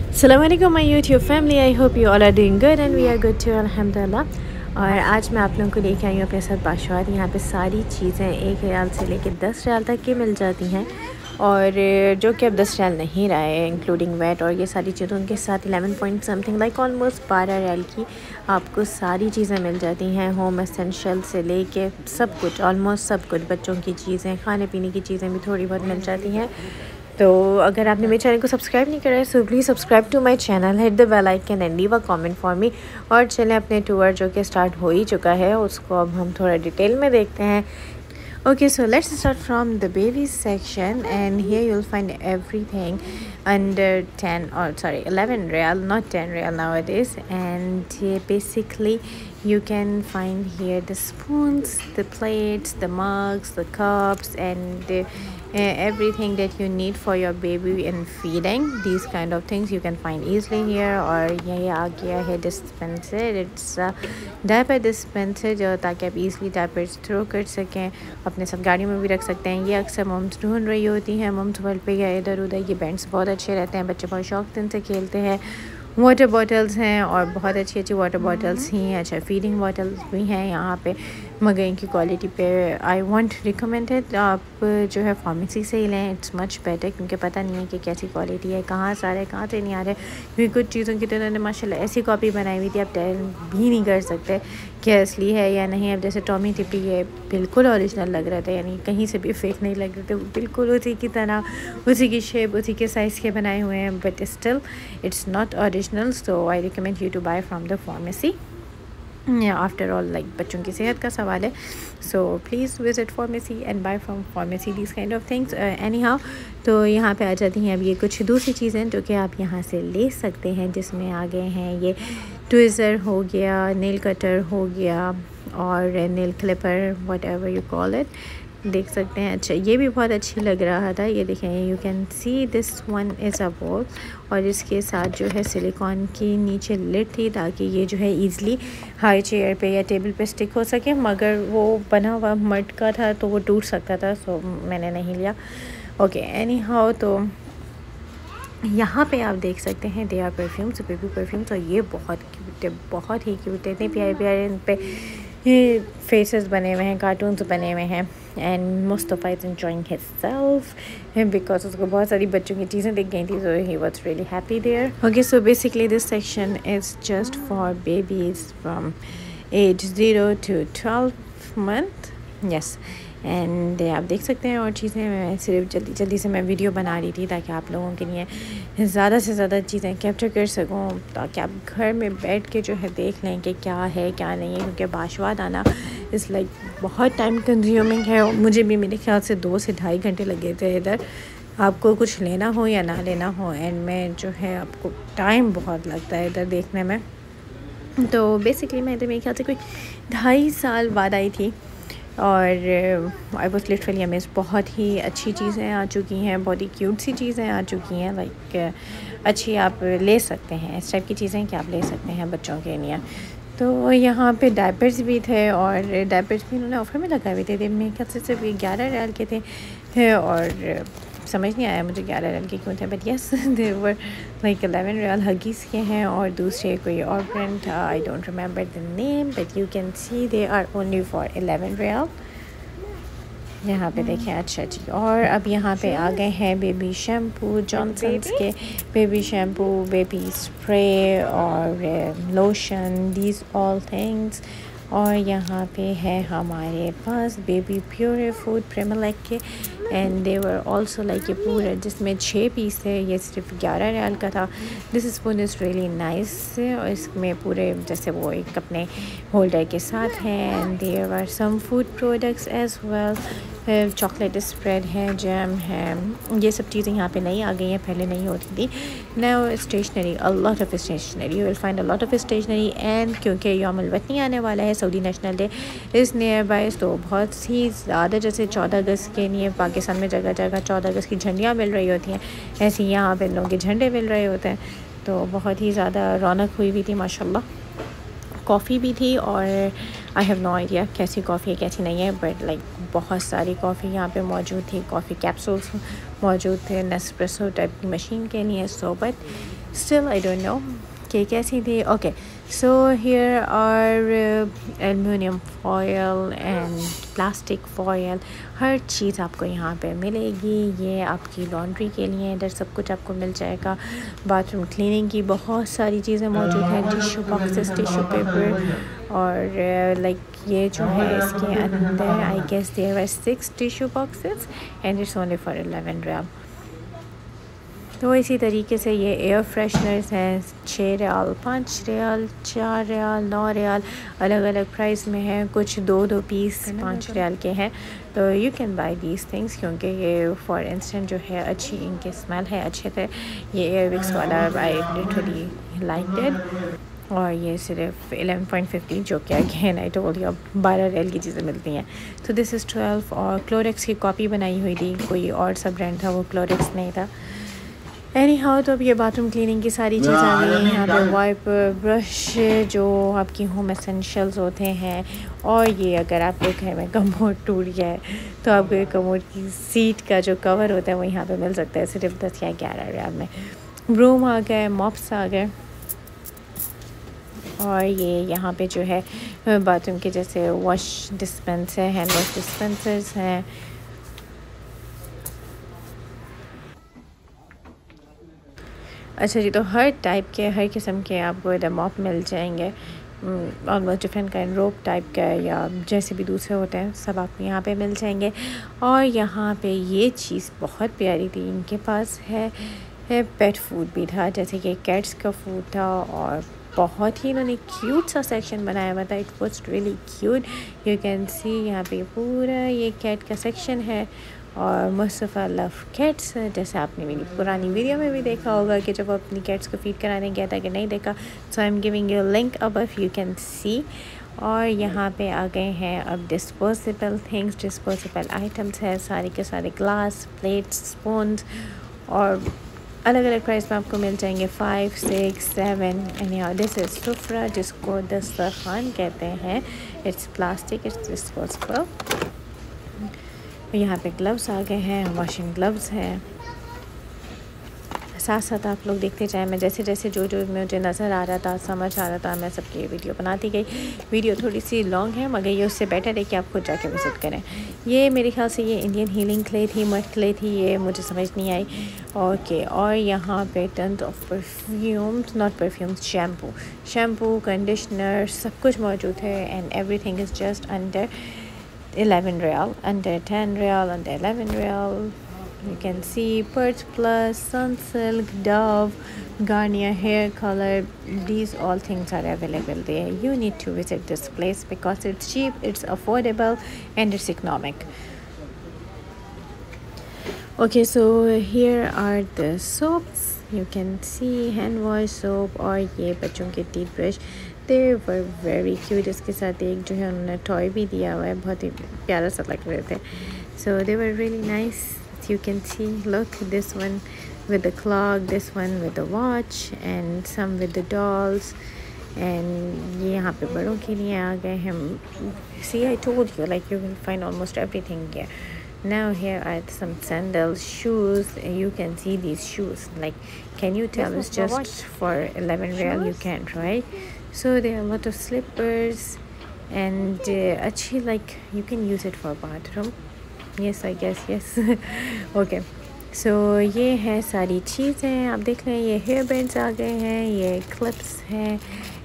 अस्सलाम वालेकुम my YouTube family. I hope you all are doing good and we are good too अल्हम्दुलिल्लाह। और आज मैं आप लोगों को लेके आई हूँ अपने साथ बाशवाद। यहाँ पे सारी चीज़ें 1 रियाल से लेके 10 रियाल तक की मिल जाती हैं, और जो कि अब 10 रियाल नहीं रहा है इंक्लूडिंग वेट और ये सारी चीज़ों के साथ 11 point something like almost 12 riyal की आपको सारी चीज़ें मिल जाती हैं। होम एसेंशियल से लेके सब कुछ, ऑलमोस्ट सब कुछ, बच्चों की चीज़ें, खाने पीने की चीज़ें भी थोड़ी बहुत मिल जाती हैं। तो अगर आपने मेरे चैनल को सब्सक्राइब नहीं करा है so please subscribe to my channel, hit the bell icon and leave a comment for me. और चलें अपने टूर जो कि स्टार्ट हो ही चुका है उसको अब हम थोड़ा डिटेल में देखते हैं। Okay, so let's start from the babies section, and here you'll find everything under 10 or sorry 11 real, not 10 real nowadays. And basically you can find here the spoons, the plates, the mugs, the cups, and everything that you need for your baby in feeding. These kind of things you can find easily here. और ये आ गया है dispenser, it's a diaper dispenser जो ताकि आप easily diapers throw कर सकें, अपने सब गाड़ियों में भी रख सकते हैं। ये अक्सर मम्स ढूंढ रही होती हैं मम्स वर्ल्ड पे या इधर उधर। ये बैंड्स बहुत अच्छे रहते हैं, बच्चे बहुत शौक से इनसे खेलते हैं। वाटर बॉटल्स हैं और बहुत अच्छी अच्छी वाटर बॉटल्स ही हैं। अच्छा, फीडिंग बॉटल्स भी हैं यहाँ पे, मगर इनकी क्वालिटी पे आई वांट रिकमेंडेड आप जो है फार्मेसी से ही लें, इट्स मच बेटर, क्योंकि पता नहीं है कि कैसी क्वालिटी है, कहाँ से आ रहा है कहाँ से नहीं आ रहा है। क्योंकि कुछ चीज़ों की तो इन्होंने माशाल्लाह ऐसी कॉपी बनाई हुई थी आप टेल भी नहीं कर सकते कि असली है या नहीं। अब जैसे टॉमी टिप्पी ये बिल्कुल ओरिजिनल लग रहा था, यानी कहीं से भी फेक नहीं लग रहे थे, बिल्कुल उसी की तरह, उसी की शेप, उसी के साइज़ के बनाए हुए हैं, but still it's not original. So I recommend you to buy from the pharmacy. After all like बच्चों की सेहत का सवाल है, so please visit pharmacy and buy from pharmacy these kind of things anyhow. तो यहाँ पे आ जाती हैं अब ये कुछ दूसरी चीज़ें जो कि आप यहाँ से ले सकते हैं, जिसमें आ गए हैं ये ट्विज़र हो गया, नेल कटर हो गया और nail clipper, what ever you call it, देख सकते हैं। अच्छा, ये भी बहुत अच्छी लग रहा था, ये देखें, you can see this one is a ball, और इसके साथ जो है सिलिकॉन की नीचे लिड थी ताकि ये जो है ईज़िली हाई चेयर पे या टेबल पे स्टिक हो सके, मगर वो बना हुआ मड का था तो वो टूट सकता था, सो मैंने नहीं लिया। ओके, एनी हाउ, तो यहाँ पे आप देख सकते हैं they are perfumes, baby perfumes, और ये बहुत क्यूट है, बहुत ही क्यूट है, इतने प्यारे प्यारे इन पे ये फेसेस बने हुए हैं, कार्टून्स बने हुए हैं। And Mustafa is enjoying himself because उसको बहुत सारी बच्चों की चीज़ें दिख गई थी, so he was really happy there. Okay, so basically this section is just for babies from age 0 to 12 month, yes. And आप देख सकते हैं और चीज़ें, मैं सिर्फ जल्दी जल्दी से मैं वीडियो बना रही थी ताकि आप लोगों के लिए ज़्यादा से ज़्यादा चीज़ें कैप्चर कर सकूं, ताकि आप घर में बैठ के जो है देख लें कि क्या है क्या नहीं है। क्योंकि बाशवाद आना इज़ लाइक बहुत टाइम कंज्यूमिंग है, और मुझे भी मेरे ख्याल से 2 से ढाई घंटे लगे थे इधर, आपको कुछ लेना हो या ना लेना हो, एंड में जो है आपको टाइम बहुत लगता है इधर देखने में। तो बेसिकली मैं इधर मेरे ख्याल से कोई 2.5 साल बाद आई थी, और आई वॉज लिटरली अमेज। बहुत ही अच्छी चीज़ें आ चुकी हैं, बहुत ही क्यूट सी चीज़ें आ चुकी हैं, लाइक अच्छी आप ले सकते हैं, इस टाइप की चीज़ें कि आप ले सकते हैं बच्चों के लिए। तो यहाँ पे डायपर्स भी थे, और डायपर्स भी उन्होंने ऑफ़र में लगाए हुए थे, मेरे ख्याल से सिर्फ 11 रियाल के थे, और समझ नहीं आया मुझे 11 रियाल के क्यों थे, but yes they were like 11 riyal. Huggies के हैं और दूसरे कोई और ब्रांड था, I don't remember the name, but you can see they are only for 11 riyal. यहाँ पे देखें। अच्छा जी, और अब यहाँ पे आ गए हैं बेबी शैम्पू, जॉनसन्स के बेबी शैम्पू, बेबी स्प्रे और लोशन, दीज ऑल थिंग्स। और यहाँ पे है हमारे पास बेबी प्योर फूड प्रेमलैक के, and they were also like ये पूरा, जिसमें 6 पीस थे, ये सिर्फ 11 रियाल का था। This spoon is really nice, और इसमें पूरे जैसे वो एक अपने होल्डर के साथ हैं। And there are some food products as well, chocolate spread है, जैम है, ये सब चीज़ें यहाँ पे नई आ गई हैं, पहले नहीं होती थी। Now stationery, a lot of stationery, you will find a lot of stationery. And क्योंकि यौमुल वतनी आने वाला है, Saudi national day is nearby, तो बहुत ही ज़्यादा, जैसे 14 अगस्त के लिए पाकिस्तान में जगह जगह 14 अगस्त की झंडियाँ मिल रही होती हैं, ऐसे ही यहाँ पे लोगों के झंडे मिल रहे होते हैं, तो बहुत ही ज़्यादा रौनक हुई हुई थी माशाल्लाह। कॉफ़ी भी थी, और आई हैव नो आइडिया कैसी कॉफ़ी है कैसी नहीं है, बट लाइक बहुत सारी कॉफ़ी यहाँ पे मौजूद थी, कॉफ़ी कैप्सूल्स मौजूद थे, नेस्प्रेसो टाइप की मशीन के लिए, so but still I don't know कि कैसी थी। Okay, so here are aluminium foil and plastic foil, हर चीज़ आपको यहाँ पे मिलेगी। ये आपकी लॉन्ड्री के लिए इधर सब कुछ आपको मिल जाएगा। बाथरूम क्लीनिंग की बहुत सारी चीज़ें मौजूद हैं, टिश्यू बॉक्सेस, टिश्यू पेपर, और लाइक ये जो है इसके अंदर I guess there are 6 tissue boxes and it's only for 11 riyal. तो इसी तरीके से ये एयर फ्रेशनर्स हैं, 6 रियाल, 5 रियाल, 4 रियाल, 9 रियाल, अलग अलग प्राइस में हैं। कुछ 2 पीस 5 रियाल के हैं। तो you can bye these things, क्योंकि ये फॉर इंस्टेंट जो है अच्छी इनके स्मेल है, अच्छे थे। ये एयरविक्स वाला आई लिटरली लाइक इट। और ये सिर्फ 11.50 जो कि again I told you 12 riyal की चीज़ें मिलती हैं। तो दिस इज़ 12। और क्लोरेक्स की कॉपी बनाई हुई थी, कोई और सा ब्रांड था, वो क्लोरेक्स नहीं था। एनी हाउ, तो अब ये बाथरूम क्लीनिंग की सारी चीज़ आ गई हैं। यहाँ पे वाइप, ब्रश जो आपकी होम एसेंशियल्स होते हैं। और ये अगर आपके घर में कमोड टूट गया है तो आपको ये कमोड की सीट का जो कवर होता है वो यहाँ पे मिल सकता है सिर्फ 10 या 11 रियाल में। ब्रूम आ गए, मॉप्स आ गए। और ये यहाँ पे जो है बाथरूम के जैसे wash dispenser, hand wash dispensers हैं। अच्छा जी, तो हर टाइप के, हर किस्म के आपको इधर मॉप मिल जाएंगे। ऑलमोस्ट डिफरेंट काइंड, रोप टाइप का या जैसे भी दूसरे होते हैं, सब आपको यहाँ पे मिल जाएंगे। और यहाँ पे ये चीज़ बहुत प्यारी थी, इनके पास है पेट फूड भी था, जैसे कि कैट्स का फूड था। और बहुत ही इन्होंने क्यूट सा सेक्शन बनाया हुआ था। It was really cute. You can सी यहाँ पे पूरा ये कैट का सेक्शन है। और मुस्तफ़ा लव कैट्स, जैसे आपने मेरी पुरानी वीडियो में भी देखा होगा कि जब वो अपनी कैट्स को फीड कराने गया था, कि नहीं देखा, so I am giving you link अब इफ़ यू कैन सी। और यहाँ पे आ गए हैं अब डिस्पोजेबल थिंग्स, डिस्पोजेबल आइटम्स है, सारे के सारे ग्लास, प्लेट्स, स्पून्स, और अलग अलग प्राइस में आपको मिल जाएंगे, 5, 6, 7। एंड दिस इज़ सुफ्रा, जिसको दस्तरखान कहते हैं। It's plastic, it's disposable. यहाँ पे ग्लव्स आ गए हैं, वॉशिंग ग्लव्स हैं। साथ साथ आप लोग देखते जाएं, मैं जैसे जैसे जो मुझे नज़र आ रहा था, समझ आ रहा था, मैं सबकी वीडियो बनाती गई। वीडियो थोड़ी सी लॉन्ग है, मगर ये उससे बेटर है कि आप खुद जाके विज़िट करें। ये मेरे ख्याल से ये इंडियन हीलिंग क्ले थी, मड क्ले थी, ये मुझे समझ नहीं आई। ओके, और यहाँ पे tons of perfumes, not perfumes, shampoo, conditioner, सब कुछ मौजूद है। And everything is just under 11 riyal, under 10 riyal, under 11 riyal. You can see Perth Plus, Sunsilk, Dove, Garnier hair color. These all things are available there. You need to visit this place because it's cheap, it's affordable, and it's economic. Okay, so here are the soaps. You can see hand wash soap और ये बच्चों के teeth brush. They were very cute. इसके साथ एक जो है उन्होंने टॉय भी दिया हुआ है, बहुत ही प्यारा सा लग रहे थे। So they were really nice. You can see, look, this one with the clock, this one with the watch, and some with the dolls. And ये यहाँ पे बड़ों के लिए आ गए हैं। See, I told you, like you will find almost everything here. Now here are some sandals, shoes. You can see these shoes. Like, can you tell it's just for 11 real? You can't, right? So there are a lot of slippers, and actually, like, you can use it for bathroom. Yes, I guess, yes. Okay, so ये है सारी चीज़ें, आप देख लें। ये hair bands आ गए हैं, ये क्लिप्स हैं,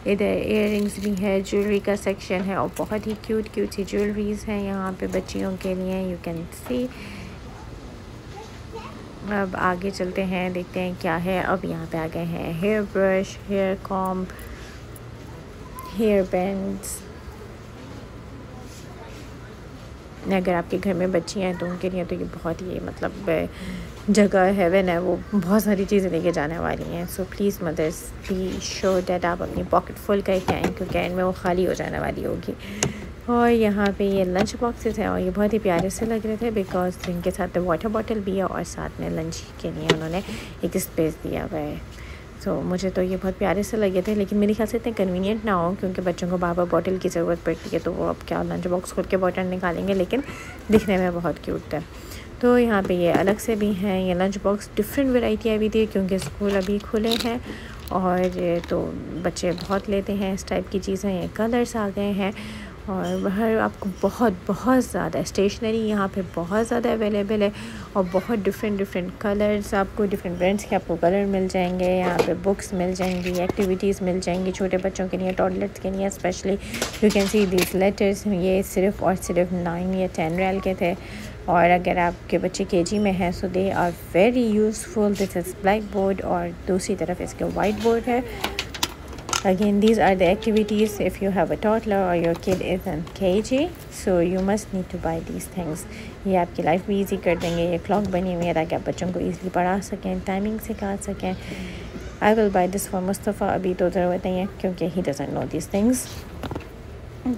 इधर इयररिंग्स भी है, ज्वेलरी का सेक्शन है, और बहुत ही क्यूट सी ज्वेलरीज हैं यहाँ पे बच्चियों के लिए। यू कैन सी। अब आगे चलते हैं, देखते हैं क्या है। अब यहाँ पे आ गए हैं hair brush, hair comb, hair bands. अगर आपके घर में बच्चियाँ हैं तो उनके लिए तो ये बहुत ही मतलब जगह हेवन है, वो बहुत सारी चीज़ें लेके जाने वाली हैं। So please mothers be sure that आप अपनी पॉकेट फुल करके आएँ, क्योंकि एंड में वो खाली हो जाने वाली होगी। और यहाँ पे ये लंच बॉक्सेस हैं, और ये बहुत ही प्यारे से लग रहे थे बिकॉज इनके साथ वाटर बॉटल भी है, और साथ में लंच के लिए उन्होंने एक स्पेस दिया हुआ है। तो मुझे तो ये बहुत प्यारे से लगे थे, लेकिन मेरे ख्याल से इतने कन्वीनियंट ना हो, क्योंकि बच्चों को बार बार बॉटल की ज़रूरत पड़ती है, तो वो अब क्या लंच बॉक्स खोल के बॉटल निकालेंगे, लेकिन दिखने में बहुत क्यूट था। तो यहाँ पे ये अलग से भी हैं। ये लंच बॉक्स डिफरेंट वैरायटी अभी थी क्योंकि स्कूल अभी खुले हैं और तो बच्चे बहुत लेते हैं इस टाइप की चीज़ें। ये कलर्स आ गए हैं और बाहर आपको बहुत ज़्यादा स्टेशनरी यहाँ पे बहुत ज़्यादा अवेलेबल है और बहुत डिफरेंट कलर्स, आपको डिफरेंट ब्रांड्स के आपको कलर मिल जाएंगे। यहाँ पे बुक्स मिल जाएंगी, एक्टिविटीज़ मिल जाएंगी छोटे बच्चों के लिए, टॉडलर्स के लिए specially. You can see this letters. ये सिर्फ और सिर्फ 9 या 10 रियाल के थे और अगर आपके बच्चे केजी में हैं so they are very useful. This is blackboard और दूसरी तरफ इसके वाइट बोर्ड है। Again, these are the activities if you have a toddler or your kid is in KG, so you must need to buy these things. ये आपकी life भी easy कर देंगे। ये क्लॉक बनी हुई है ताकि आप बच्चों को इजीली पढ़ा सकें, टाइमिंग सिखा सकें। I will buy this for Mustafa, अभी तो ज़रूरत नहीं है क्योंकि he doesn't know these things।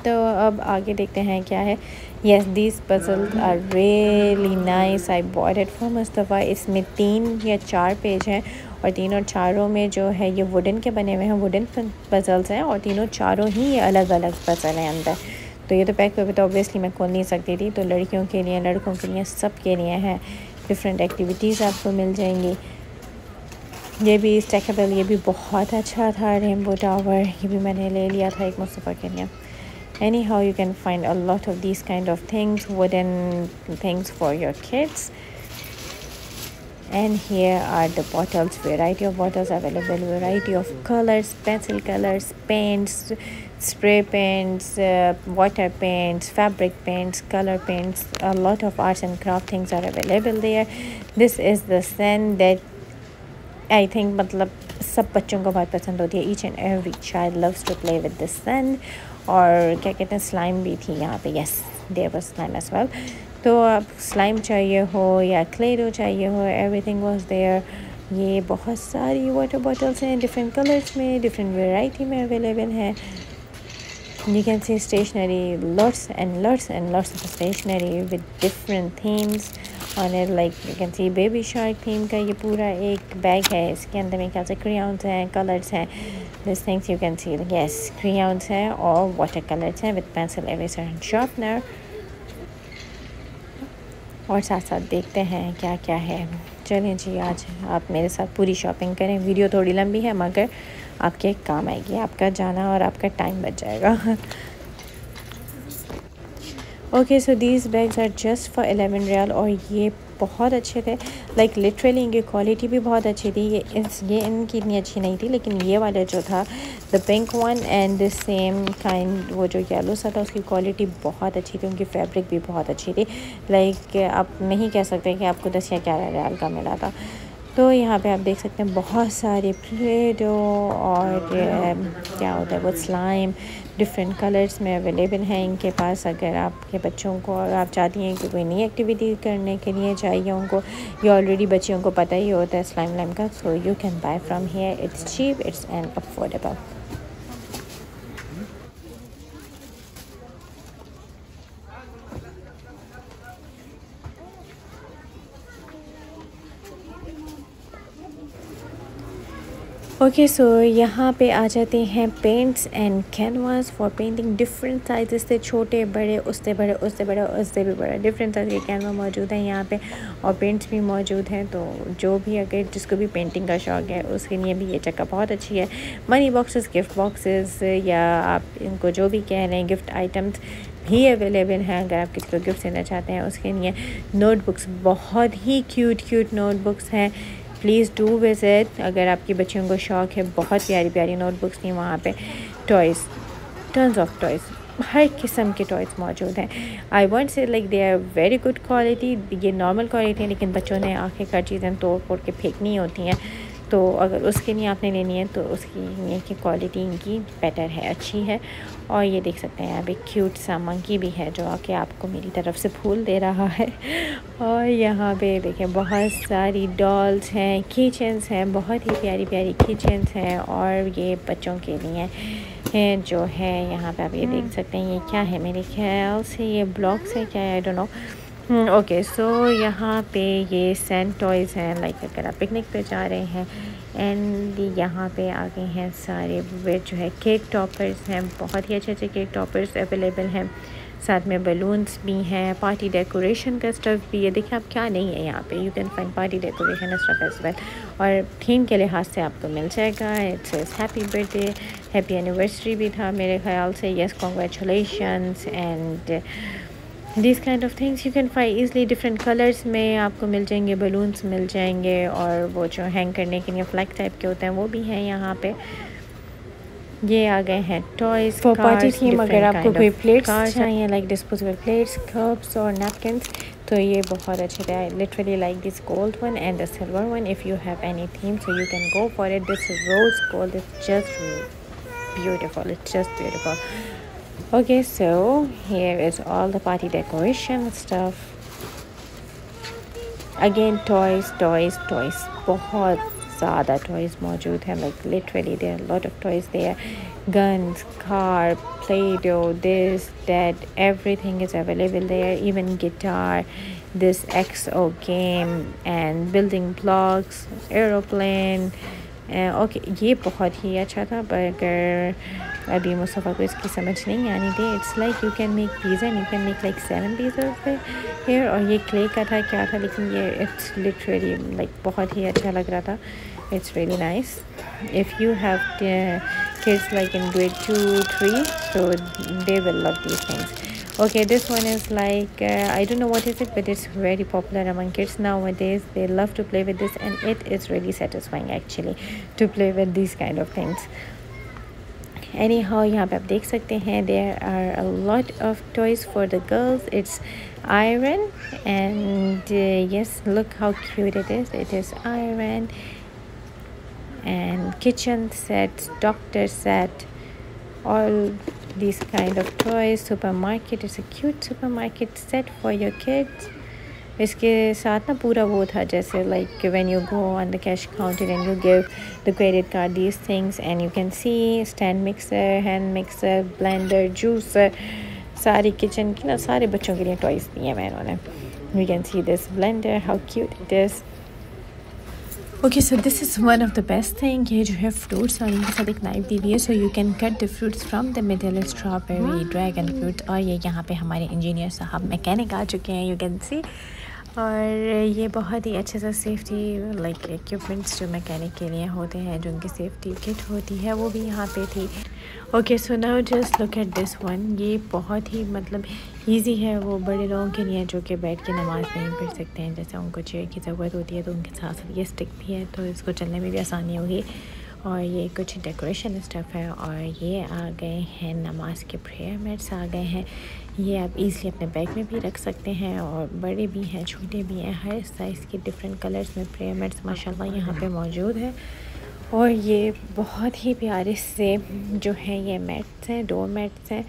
तो अब आगे देखते हैं क्या है। Yes, these puzzles are really nice. I bought it for Mustafa. इसमें 3 या 4 पेज हैं और तीनों चारों में जो है ये वुडन के बने हुए हैं, वुडन पज़ल्स हैं और तीनों चारों ही ये अलग अलग पज़ल हैं अंदर। तो ये तो पैक हुए तो ऑब्वियसली मैं खोल नहीं सकती थी, तो लड़कियों के लिए, लड़कों के लिए, सब के लिए हैं। डिफरेंट एक्टिविटीज़ आपको मिल जाएंगी। ये भी स्टैकेबल, ये भी बहुत अच्छा था। रेनबो टावर ये भी मैंने ले लिया था एक मुस्तफ़ा के लिए। Anyhow, you can find a lot of these kind of things, wooden things for your kids. And here are the bottles, variety of bottles available, variety of colors, pencil colors, paints, spray paints, water paints, fabric paints, color paints. A lot of arts and craft things are available there. This is the sand that I think मतलब सब बच्चों को बहुत पसंद होती है। Each and every child loves to play with this sand. और क्या कहते हैं, स्लाइम भी थी यहाँ पे। Yes, there was slime as well. तो अब स्लाइम चाहिए हो या क्ले डो चाहिए हो, एवरीथिंग वाज देयर। ये बहुत सारी वाटर बॉटल्स हैं, डिफरेंट कलर्स में, डिफरेंट वैरायटी में अवेलेबल हैं। You can see stationery, lots and lots of stationery with different themes on it. Like you can see baby shark theme का ये पूरा एक बैग है। इसके अंदर में क्या से crayons हैं, colors हैं। These things you can see, yes, crayons हैं और water colors हैं with pencil eraser and sharpener। और साथ साथ देखते हैं क्या क्या है। चलें जी, आज आप मेरे साथ पूरी शॉपिंग करें। वीडियो थोड़ी लंबी है मगर आपके काम आएगी, आपका जाना और आपका टाइम बच जाएगा। Okay, so these bags are just for 11 riyal और ये बहुत अच्छे थे। लाइक लिटरली इनकी क्वालिटी भी बहुत अच्छी थी। ये इनकी इतनी अच्छी नहीं थी, लेकिन ये वाला जो था the pink one and the same kind, वो जो येलो सा था, उसकी क्वालिटी बहुत अच्छी थी। उनकी फैब्रिक भी बहुत अच्छी थी। लाइक आप नहीं कह सकते कि आपको 10 या 11 रियाल का मिला था। तो यहाँ पे आप देख सकते हैं बहुत सारे प्लेडो और क्या होता है वो स्लाइम डिफरेंट कलर्स में अवेलेबल हैं इनके पास। अगर आपके बच्चों को, अगर आप चाहती हैं कि कोई नई एक्टिविटी करने के लिए चाहिए उनको, या ऑलरेडी बच्चियों को पता ही होता है स्लाइम लाइम का, so you can buy from here. It's cheap, it's and affordable. Okay, so यहाँ पे आ जाते हैं paints and canvas for painting. Different size से छोटे बड़े, उससे बड़े, उससे बड़े, उससे भी बड़ा, डिफरेंट साइज़ के कैनवा मौजूद हैं यहाँ पे और पेंट्स भी मौजूद हैं। तो जो भी अगर जिसको भी पेंटिंग का शौक़ है उसके लिए भी ये जगह बहुत अच्छी है। मनी बॉक्सेस, गिफ्ट बॉक्सेस या आप इनको जो भी कह रहे हैं, गिफ्ट आइटम्स भी अवेलेबल हैं अगर आप किसी को गिफ्ट देना चाहते हैं उसके लिए। नोटबुक्स, बहुत ही क्यूट नोटबुक्स हैं। प्लीज़ डू विज़िट अगर आपकी बच्चियों को शौक़ है। बहुत प्यारी प्यारी नोटबुक्स थी वहाँ पे। टॉयज़, टन्स ऑफ टॉयज़, हर किस्म के टॉयज़ मौजूद हैं। I want say like they are very good quality. ये नॉर्मल क्वालिटी है, लेकिन बच्चों ने आखिरकार चीज़ें तोड़ फोड़ के फेंकनी होती हैं, तो अगर उसके लिए आपने लेनी है तो उसकी ये कि क्वालिटी इनकी बेटर है, अच्छी है। और ये देख सकते हैं यहाँ पे क्यूट सा मंकी भी है जो आके आपको मेरी तरफ से फूल दे रहा है। और यहाँ पे देखें बहुत सारी डॉल्स हैं, कीचेन्स हैं, बहुत ही प्यारी प्यारी कीचेन्स हैं। और ये बच्चों के लिए हैं जो है यहाँ पे आप ये देख सकते हैं। ये क्या है, मेरे ख्याल से ये ब्लॉक्स है क्या, आई डोंट नो। ओके, सो यहाँ पे ये सैंड टॉयज़ हैं। लाइक अगर आप पिकनिक पे जा रहे हैं। एंड यहाँ पे आगे हैं सारे वे जो है केक टॉपर्स हैं। बहुत ही अच्छे अच्छे केक टॉपर्स अवेलेबल हैं। साथ में बलून्स भी हैं, पार्टी डेकोरेशन का स्टफ़ भी है। देखिए आप क्या नहीं है यहाँ पे, you can find party decoration stuff as well. और थीम के लिहाज से आपको मिल जाएगा। It's happy birthday, happy anniversary भी था मेरे ख्याल से, yes congratulations and this kind of things you can find easily. Different colours में आपको मिल जाएंगे, बलून्स मिल जाएंगे, और वो जो हैंग करने के लिए फ्लैग टाइप के होते हैं वो भी हैं यहाँ पे। ये आ गए हैं टॉयज़ फॉर पार्टी थीम। अगर आपको कोई प्लेट्स चाहिए लाइक डिस्पोजेबल प्लेट्स, कप्स और नैपकिन्स, तो ये बहुत अच्छे थे। I literally like this gold one and the silver one. If you have any theme so you can go for it. This rose gold is just beautiful, it's just beautiful. Okay, so here is all the party decoration stuff. Again toys, बहुत ज़्यादा toys मौजूद हैं, like literally there are a lot of toys there. Guns, car, Play-Doh, this, that, everything is available there. Even guitar, this XO game and building blocks, aeroplane. Okay ये बहुत ही अच्छा था, पर अगर अभी मुस्तफ़ा को इसकी समझ नहीं आनी थी। It's like you can make pizza and you can make like 7 pizza here, और ये क्ले का था क्या था, लेकिन ये इट्स लिटरली लाइक बहुत ही अच्छा लग रहा था। It's really nice. If you have kids like in grade 2, 3, so they will love these things. Okay, this one is like I don't know what is it, but it's very popular among kids nowadays. They love to play with this, and it is really satisfying actually to play with these kind of things. Anyhow, यहाँ पे आप देख सकते हैं there are a lot of toys for the girls. It's iron and yes, look how cute it is. It is iron and kitchen sets, doctor set, all these kind of toys. Supermarket, it's a cute supermarket set for your kids. इसके साथ ना पूरा वो था जैसे like when you go on the cash counter and you give the credit card these things, and you can see stand mixer, hand mixer, blender, juicer, सारी kitchen की ना सारे बच्चों के लिए टॉयज़ दिए हैं इन्होंने. You can see this blender, how cute it is. Okay, so this is one of the best thing. ये जो है फ्रूट्स और इनके साथ एक नाइफ दी हुई है, so you can cut the fruits from the middle, strawberry, dragon fruit. और ये यहाँ पे हमारे इंजीनियर साहब मैकेनिक आ चुके हैं, you can see. और ये बहुत ही अच्छे से सेफ्टी लाइक इक्विपमेंट्स जो मैकेनिक के लिए होते हैं, जो उनकी सेफ्टी किट होती है, वो भी यहाँ पे थी. Okay, so now just look at this one. ये बहुत ही मतलब इजी है वो बड़े लोगों के लिए जो कि बैठ के नमाज़ नहीं पढ़ सकते हैं, जैसे उनको चेयर की ज़रूरत होती है, तो उनके साथ साथ ये स्टिक भी है, तो इसको चलने में भी आसानी होगी. और ये कुछ डेकोरेशन स्टफ़ है. और ये आ गए हैं नमाज के प्रेयर मैट्स आ गए हैं. ये आप इजीली अपने बैग में भी रख सकते हैं, और बड़े भी हैं, छोटे भी हैं, हर साइज़ के डिफरेंट कलर्स में प्रेयर मैट्स माशाल्लाह यहाँ पे मौजूद है. और ये बहुत ही प्यारे से जो है ये मैट्स हैं, डोर मैट्स हैं.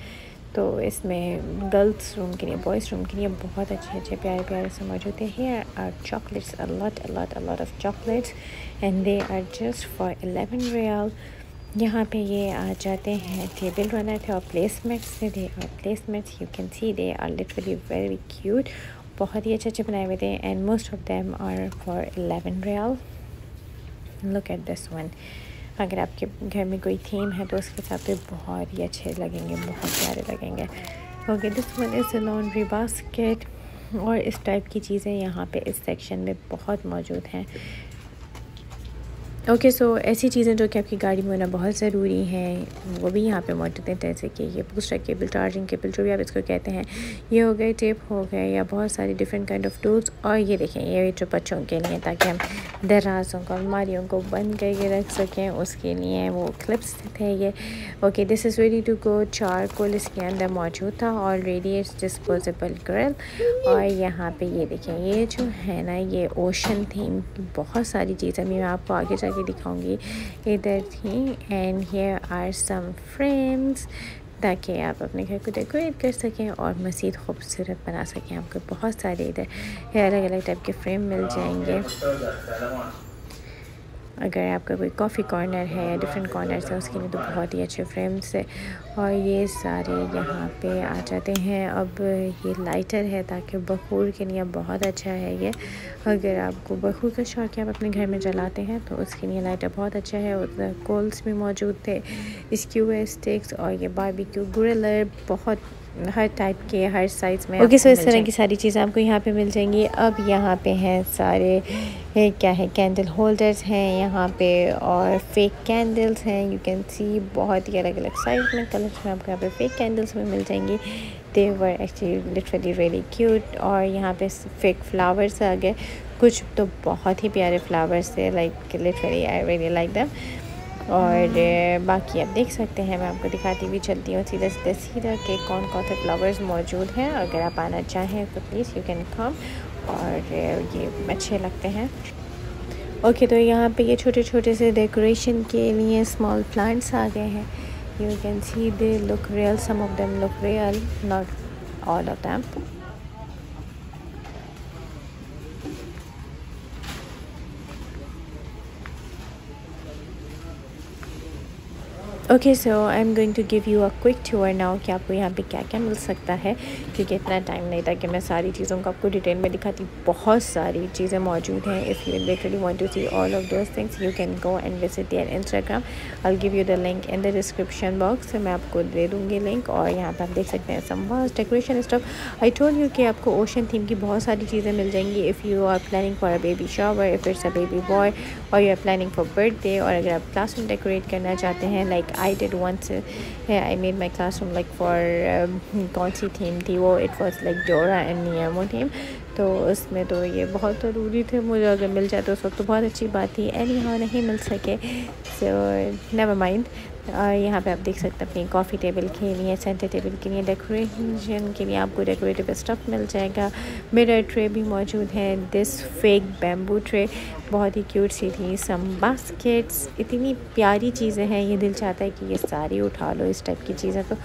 तो इसमें गर्ल्स रूम के लिए, बॉयज़ रूम के लिए बहुत अच्छे अच्छे प्यारे प्यारे से मौजूद है. Here are chocolates, a lot of chocolates, and they are just for 11 riyal. यहाँ पे ये आ जाते हैं टेबल रनर थे और प्लेसमेट्स थे. They are placemats, you can see they are literally very cute. बहुत ही अच्छे अच्छे बनाए हुए थे, and most of them are for 11 riyal. Look at this one. अगर आपके घर में कोई थीम है तो उसके साथ पे बहुत ही अच्छे लगेंगे, बहुत प्यारे लगेंगे. Okay, this one is a laundry basket. और इस टाइप की चीज़ें यहाँ पे इस सेक्शन में बहुत मौजूद हैं. ओके, सो ऐसी चीज़ें जो कि आपकी गाड़ी में होना बहुत ज़रूरी हैं वो भी यहाँ पे मौजूद हैं, जैसे कि ये बूस्टर केबल, चार्जिंग केबल, जो भी आप इसको कहते हैं. ये हो गए टेप हो गए, या बहुत सारी डिफरेंट काइंड ऑफ टूल्स. और ये देखें, ये जो बच्चों के लिए ताकि हम दराज़ों को, अलमारियों को बंद करके रख सकें, उसके लिए वो क्लिप्स थे ये. Okay, this is ready to go. Charcoal इसके अंदर मौजूद था ऑलरेडी. It's disposable grill. और यहाँ पे ये देखें, ये जो है ना ये ओशन थीम बहुत सारी चीज़ें मैं आपको आगे जाके दिखाऊंगी इधर थी. And here are some frames ताकि आप अपने घर को डेकोरेट कर सकें और मज़ीद खूबसूरत बना सकें. आपको बहुत सारे इधर अलग अलग टाइप के फ्रेम मिल जाएंगे. अगर आपका कोई कॉफ़ी कॉर्नर है या डिफरेंट कॉर्नर्स है उसके लिए तो बहुत ही अच्छे फ्रेम्स है. और ये सारे यहाँ पे आ जाते हैं. अब ये लाइटर है ताकि बखूर के लिए बहुत अच्छा है ये. अगर आपको बखूर का शौक़ है, आप अपने घर में जलाते हैं, तो उसके लिए लाइटर बहुत अच्छा है. उधर कोल्स भी मौजूद थे, स्क्यूअर स्टिक्स, और ये बारबेक्यू ग्रिलर. बहुत हर टाइप के, हर साइज़ में। ओके, सो इस तरह की सारी चीज़ें आपको यहाँ पे मिल जाएंगी। अब यहाँ पे हैं सारे क्या है, कैंडल होल्डर्स हैं यहाँ पे और फेक कैंडल्स हैं। यू कैन सी बहुत ही अलग अलग साइज़ में, कलर्स में आपको यहाँ पे फेक कैंडल्स में मिल जाएंगी। They were actually literally really cute. और यहाँ पे फेक फ्लावर्स आ गए, कुछ तो बहुत ही प्यारे फ्लावर्स थे, like literally I really like them. और बाकी आप देख सकते हैं, मैं आपको दिखाती हुई चलती हूँ सीधा के कौन कौन से फ्लावर्स मौजूद हैं। अगर आप आना चाहें तो प्लीज़ यू कैन कम, और ये अच्छे लगते हैं। ओके, तो यहाँ पे ये छोटे छोटे से डेकोरेशन के लिए स्मॉल प्लांट्स आ गए हैं। You can see they look real, some of them look real, not all of them. Okay, so I am going to give you a quick tour now कि आपको यहाँ पे क्या क्या मिल सकता है, क्योंकि इतना टाइम नहीं था कि मैं सारी चीज़ों को आपको डिटेल में दिखाती। बहुत सारी चीज़ें मौजूद हैं। If you literally want to see all of those things you can go and visit their Instagram. I will give you the link in the description box, मैं आपको दे दूँगी लिंक। और यहाँ पर आप देख सकते हैं some vast decoration stuff. I told you कि आपको ओशन थीम की बहुत सारी चीज़ें मिल जाएंगी। If you are planning for a baby shower, if it's a baby boy, और you are planning for birthday, और अगर आप क्लासरूम डेकोरेट करना चाहते हैं, like I did once, I made my classroom like for कौन सी थीम थी वो, it was like Dora and Nemo theme. तो उसमें तो ये बहुत ज़रूरी थे मुझे, अगर मिल जाए तो उस वक्त तो बहुत अच्छी बात थी। एनी हाउ नहीं मिल सके, सो नेवर माइंड। यहाँ पे आप देख सकते हैं अपनी कॉफ़ी टेबल के लिए, सेंटर टेबल के लिए, डेकोरेशन के लिए आपको डेकोरेटिव स्टफ़ मिल जाएगा। मिरर ट्रे भी मौजूद है। दिस फेक बैम्बू ट्रे बहुत ही क्यूट सी थी। सम बास्केट्स, इतनी प्यारी चीज़ें हैं, ये दिल चाहता है कि ये सारी उठा लो इस टाइप की चीज़ें। तो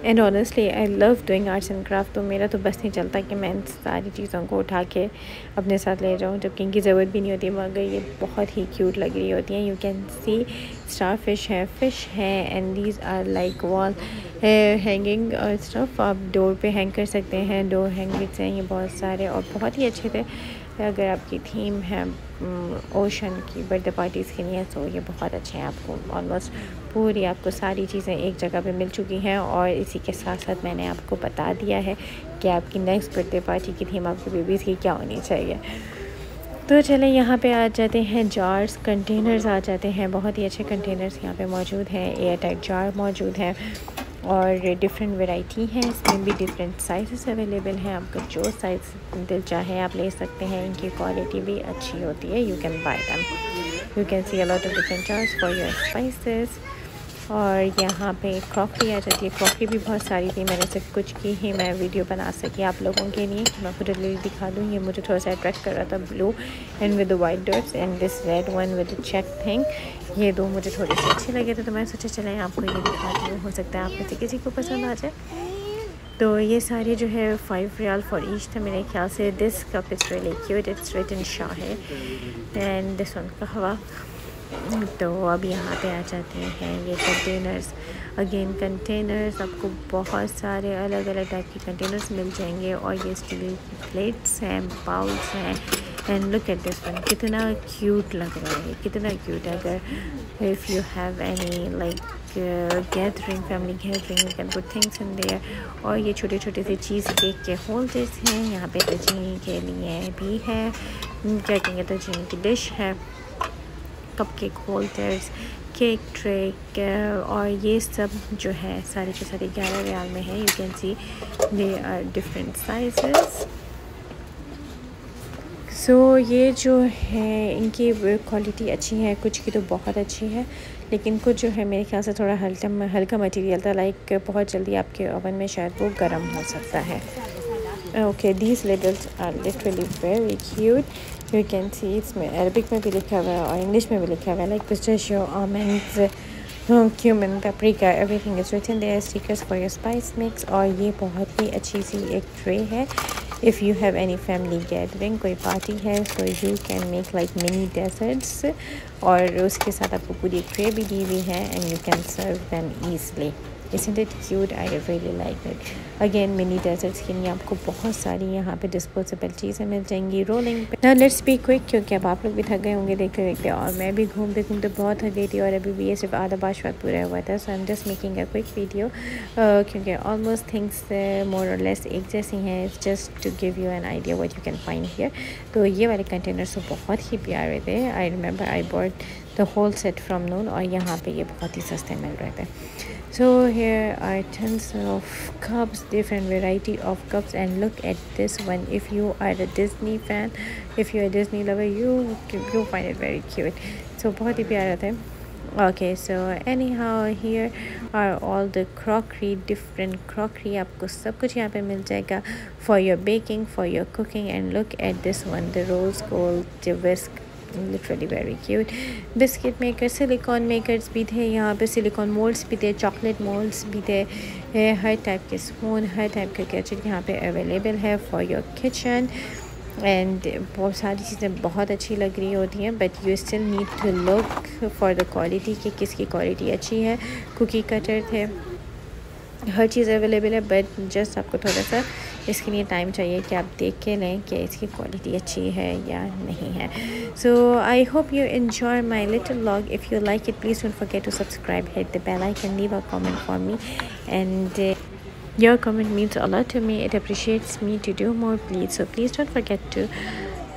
and honestly I love doing arts and craft, तो मेरा तो बस नहीं चलता कि मैं इन सारी चीज़ों को उठा के अपने साथ ले जाऊँ, जबकि इनकी ज़रूरत भी नहीं होती, मगर ये बहुत ही क्यूट लग रही होती हैं। You can see starfish है, फिश है, and these are like wall hanging stuff. आप डोर पे हैंग कर सकते हैं, डोर हैंगिंग्स हैं ये बहुत सारे, और बहुत ही अच्छे थे। अगर आपकी थीम है ओशन की बर्थडे पार्टीज़ के लिए, तो ये बहुत अच्छे हैं। आपको ऑलमोस्ट पूरी आपको सारी चीज़ें एक जगह पे मिल चुकी हैं। और इसी के साथ साथ मैंने आपको बता दिया है कि आपकी नेक्स्ट बर्थडे पार्टी की थीम आपकी बेबीज़ की क्या होनी चाहिए। तो चलें यहाँ पे आ जाते हैं जार्स, कंटेनर्स आ जाते हैं। बहुत ही अच्छे कंटेनर्स यहाँ पे मौजूद हैं। एयर टाइट जार मौजूद है और डिफरेंट वैरायटी है, इसमें भी डिफरेंट साइज़ अवेलेबल हैं। आपको जो साइज़ दिल चाहे आप ले सकते हैं। इनकी क्वालिटी भी अच्छी होती है। You can bye them. You can C a lot of different jars for your spices. और यहाँ पे क्रॉकरी आ जाती है। क्रॉकरी भी बहुत सारी थी, मैंने सिर्फ कुछ की ही मैं वीडियो बना सकी आप लोगों के लिए। मैं आपको डिटेल दिखा दूँ। ये मुझे थोड़ा सा अट्रैक्ट कर रहा था, blue and with the white dots and this red one with the check thing. ये दो मुझे थोड़े से अच्छे लगे थे, तो मैं सोचा चलें आपको ये दिखाती हूँ, हो सकता है आप में से किसी को पसंद आ जाए। तो ये सारे जो है 5 रियाल फॉर ईच था मेरे ख्याल से। This cup is really cute, it's written शाहे एंड दिस वन कहवा। तो अब यहाँ पे आ जाते हैं ये कंटेनर्स। अगेन कंटेनर्स आपको बहुत सारे अलग अलग टाइप के कंटेनर्स मिल जाएंगे। और ये स्टील की प्लेट्स हैं, बाउल्स हैं। And look at this one, कितना क्यूट लग रहा है, कितना क्यूट है। अगर if you have any like gathering, family gathering, you can put things in their. और ये छोटे छोटे से चीज़ केक के होल्डर्स हैं। यहाँ पे तजीनी के लिए भी है, क्या कहेंगे, तजीनी की डिश है, कपकेक होल्डर्स, केक ट्रे, और ये सब जो है सारे के सारे 11 रियाल में है। You can see they are different sizes. So ये जो है इनकी क्वालिटी अच्छी है, कुछ की तो बहुत अच्छी है, लेकिन कुछ जो है मेरे ख्याल से थोड़ा हल्का मटेरियल था, लाइक बहुत जल्दी आपके ओवन में शायद वो गर्म हो सकता है। Okay, these labels are literally very cute. You can see इसमें अरबिक में भी लिखा हुआ है और इंग्लिश में भी लिखा हुआ है, like pistachio, almonds, cumin, paprika, everything is written there. Stickers for your spice mix। और ये बहुत ही अच्छी सी एक ट्रे है। If you have any family gathering, कोई पार्टी है, so you can make like mini desserts। और उसके साथ आपको पूरी एक ट्रे भी दी हुई है and you can serve them easily। Isn't it cute? I really like it. Again, mini deserts के लिए आपको बहुत सारी यहाँ पे डिस्पोजेबल चीज़ें मिल जाएंगी रोलिंग पे। Now let's be quick क्योंकि अब आप लोग भी थक गए होंगे देखते देखते, और मैं भी घूमते घूमते बहुत थक गई थी और अभी भी ये सिर्फ आधा बाशवाद पूरा हुआ था। So I'm just making a quick video क्योंकि almost things more or less एक जैसी हैं, just to give you an idea what you can find here। तो ये वाले कंटेनर्स तो बहुत ही प्यारे थे। I remember I bought the whole set from Noon और यहाँ पे ये बहुत ही सस्ते मिल रहे थे। So here are tons of cups, different variety of cups, and look at this one. If you are a Disney fan, if you're a Disney lover, you'll find it very cute. So बहुत ही प्यारा था। Okay, so anyhow here are all the crockery, different crockery, आपको सब कुछ यहाँ पे मिल जाएगा for your baking, for your cooking, and look at this one, the rose gold whisk. Literally very cute. Biscuit maker, silicon makers भी थे यहाँ पे, सिलिकॉन मोल्ड्स भी थे, चॉकलेट मोल्ड्स भी थे, हर टाइप के स्पून, हर टाइप का कैचर यहाँ पे अवेलेबल है फॉर योर किचन। एंड बहुत सारी चीज़ें बहुत अच्छी लग रही होती हैं, but you still need to look for the quality कि किसकी क्वालिटी अच्छी है। कुकी कटर थे, हर चीज़ अवेलेबल है, बट जस्ट आपको थोड़ा सा इसके लिए टाइम चाहिए कि आप देख के लें कि इसकी क्वालिटी अच्छी है या नहीं है। So I hope you enjoy my little vlog. If you like it please don't forget to subscribe, hit the bell icon, leave a comment for me, and your comment means a lot to me. It appreciates me to do more, please. So please don't forget to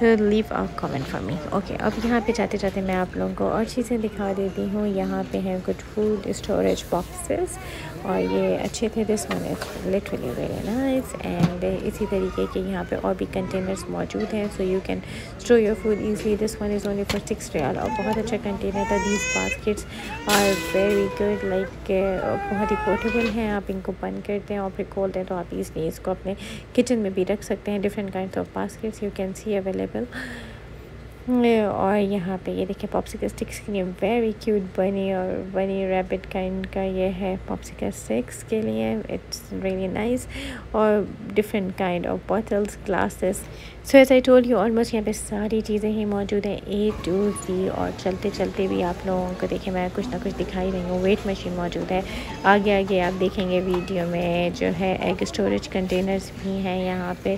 leave a comment for me. Okay, अब यहाँ पे जाते जाते मैं आप लोगों को और चीज़ें दिखा देती हूँ। यहाँ पे हैं कुछ फूड स्टोरेज बॉक्सेस और ये अच्छे थे। This one is literally very nice. And इसी तरीके के यहाँ पे और भी कंटेनर्स मौजूद हैं, so you can store your food easily. This one is only for 6 riyal और बहुत अच्छा कंटेनर था। These baskets are very good, like बहुत ही पोर्टेबल हैं। आप इनको बंद करते हैं और फिर खोलते हैं तो आप ईजिली इसको अपने किचन में भी रख सकते हैं। Different kind of baskets you can C available. और यहाँ पे ये देखिए पॉप्सिकल स्टिक्स के लिए वेरी क्यूट बनी और बनी रैबिट काइंड का ये है पॉप्सिकल स्टिक्स के लिए, इट्स रियली नाइस। और different kind of bottles, glasses. So as I told you almost यहाँ पे सारी चीज़ें ही मौजूद हैं A to Z। और चलते चलते भी आप लोगों को देखिए मैं कुछ ना कुछ दिखाई रही हूँ। वेट मशीन मौजूद है, आगे आगे आप देखेंगे वीडियो में जो है एग स्टोरेज कंटेनर्स भी हैं यहाँ पे,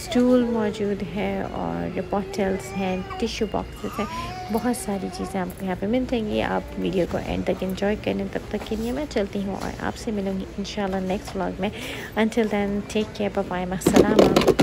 स्टूल मौजूद है और बॉटल्स हैं, टिश्यू बॉक्सेस हैं, बहुत सारी चीज़ें आपको यहाँ पे मिल जाएंगी। आप वीडियो को एंड तक एंजॉय करें। तब तक के लिए मैं चलती हूँ और आपसे मिलूँगी इंशाल्लाह नेक्स्ट व्लॉग में। Until then take care, bye bye, अस्सलाम।